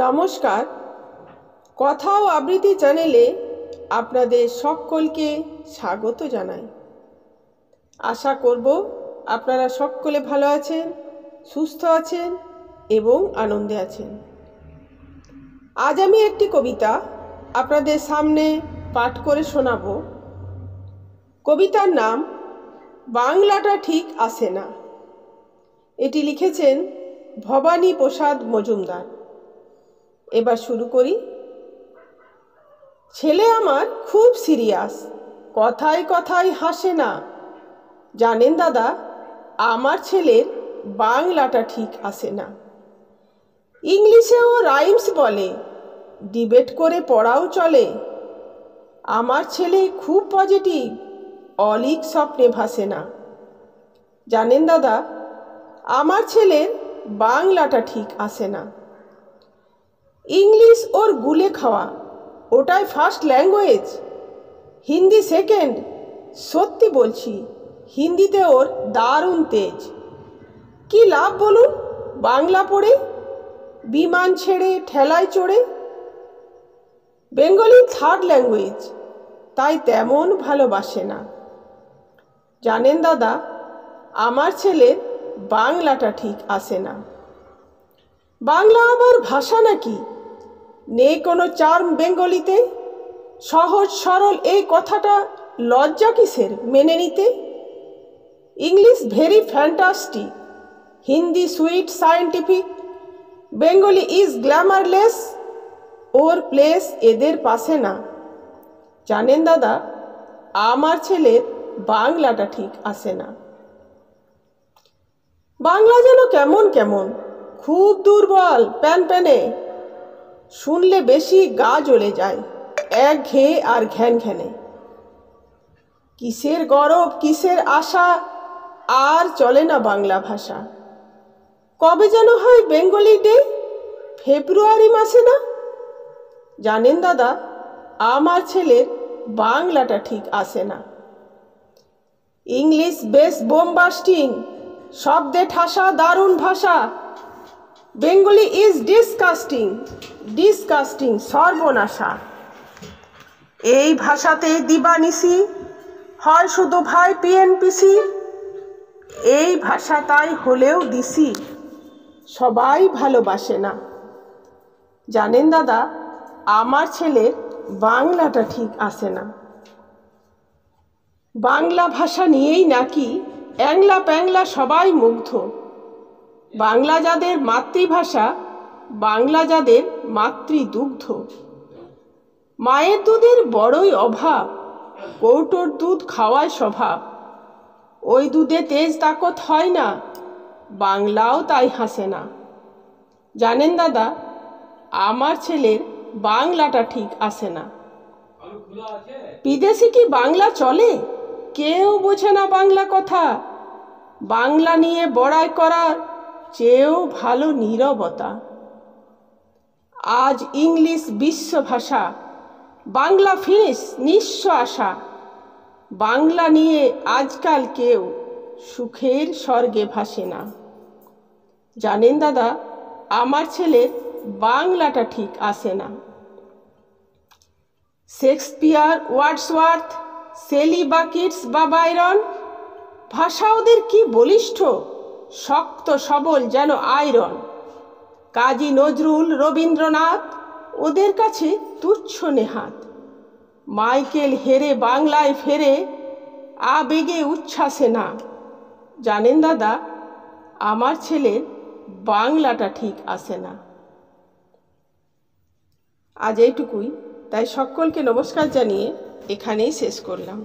নমস্কার, কথা ও আবৃত্তি চ্যানেলে আপনাদের সকলকে স্বাগত জানাই। আশা করব আপনারা সকলে ভালো আছেন, সুস্থ আছেন এবং আনন্দে আছেন। আজ আমি একটি কবিতা আপনাদের সামনে পাঠ করে শোনাব। কবিতার নাম বাংলাটা ঠিক আসে না। এটি লিখেছেন ভবানী প্রসাদ মজুমদার। এবার শুরু করি। ছেলে আমার খুব সিরিয়াস, কথায় কথায় হাসে না। জানেন দাদা, আমার ছেলের বাংলাটা ঠিক আসে না। ইংলিশেও রাইমস বলে, ডিবেট করে পড়াও চলে। আমার ছেলে খুব পজিটিভ, অলিক স্বপ্নে ভাসে না। জানেন দাদা, আমার ছেলের বাংলাটা ঠিক আসে না। ইংলিশ ওর গুলে খাওয়া, ওটাই ফার্স্ট ল্যাঙ্গুয়েজ। হিন্দি সেকেন্ড, সত্যি বলছি, হিন্দিতে ওর দারুণ তেজ। কি লাভ বলুন বাংলা পড়ে, বিমান ছেড়ে ঠেলায় চড়ে। বেঙ্গলি থার্ড ল্যাঙ্গুয়েজ, তাই তেমন ভালোবাসে না। জানেন দাদা, আমার ছেলের বাংলাটা ঠিক আসে না। বাংলা আবার ভাষা নাকি? নেই কোনো চার্ম বেঙ্গলিতে? সহজ সরল এই কথাটা লজ্জা কিসের মেনে নিতে? English very fantastic, Hindi sweet scientific, Bengali is glamourless, or place এদের পাশে না। জানেন দাদা, আমার ছেলের বাংলাটা ঠিক আসে না। বাংলা যেন কেমন কেমন, খুব দুর্বল, প্যানপ্যানে। শুনলে বেশি গা জ্বলে যায়, একঘেয়ে আর ঘ্যান ঘ্যানে। কিসের গরব, কিসের আশা, আর চলে না বাংলা ভাষা। কবে যেন হয় বেঙ্গলি ডে, ফেব্রুয়ারি মাসে না? জানেন দাদা, আমার ছেলের বাংলাটা ঠিক আসে না। ইংলিশ বেশ বোমবাস্টিং, শব্দে ঠাসা দারুণ ভাষা। বেঙ্গলি ইজ ডিসকাস্টিং, ডিসকাস্টিং সর্বনাশা। এই ভাষাতে দিবানিশি হয় শুধু ভাই পিএনপিসি। এই ভাষা তাই হলেও দিশি, সবাই ভালোবাসে না। জানেন দাদা, আমার ছেলের বাংলাটা ঠিক আসে না। বাংলা ভাষা নিয়েই নাকি অ্যাংলা প্যাংলা সবাই মুগ্ধ। বাংলা যাদের মাতৃভাষা, বাংলা যাদের মাতৃদুগ্ধ। মায়ের দুধের বড়ই অভাব, কৌটোর দুধ খাওয়ায় স্বভাব। ওই দুধে তেজ তাকত হয় না, বাংলাও তাই হাসে না। জানেন দাদা, আমার ছেলের বাংলাটা ঠিক আসে না। বিদেশে কি বাংলা চলে? কেউ বোঝে না বাংলা কথা। বাংলা নিয়ে বড়াই করার চেয়েও ভালো নীরবতা। আজ ইংলিশ বিশ্ব ভাষা, বাংলা ফিনিশ নিঃস্ব আশা। বাংলা নিয়ে আজকাল কেউ সুখের স্বর্গে ভাসে না। জানেন দাদা, আমার ছেলের বাংলাটা ঠিক আসে না। শেক্সপিয়ার, ওয়ার্ডসওয়ার্থ, শেলি বা কিটস বা বাইরন, ভাষা ওদের কি বলিষ্ঠ, শক্ত সবল যেন আয়রন। কাজী নজরুল, রবীন্দ্রনাথ, ওদের কাছে তুচ্ছ নেহাত। মাইকেল হেরে বাংলায় ফেরে, আবেগে উচ্ছ্বাসে না। জানেন দাদা, আমার ছেলের বাংলাটা ঠিক আসে না। আজ এইটুকুই, তাই সকলকে নমস্কার জানিয়ে এখানেই শেষ করলাম।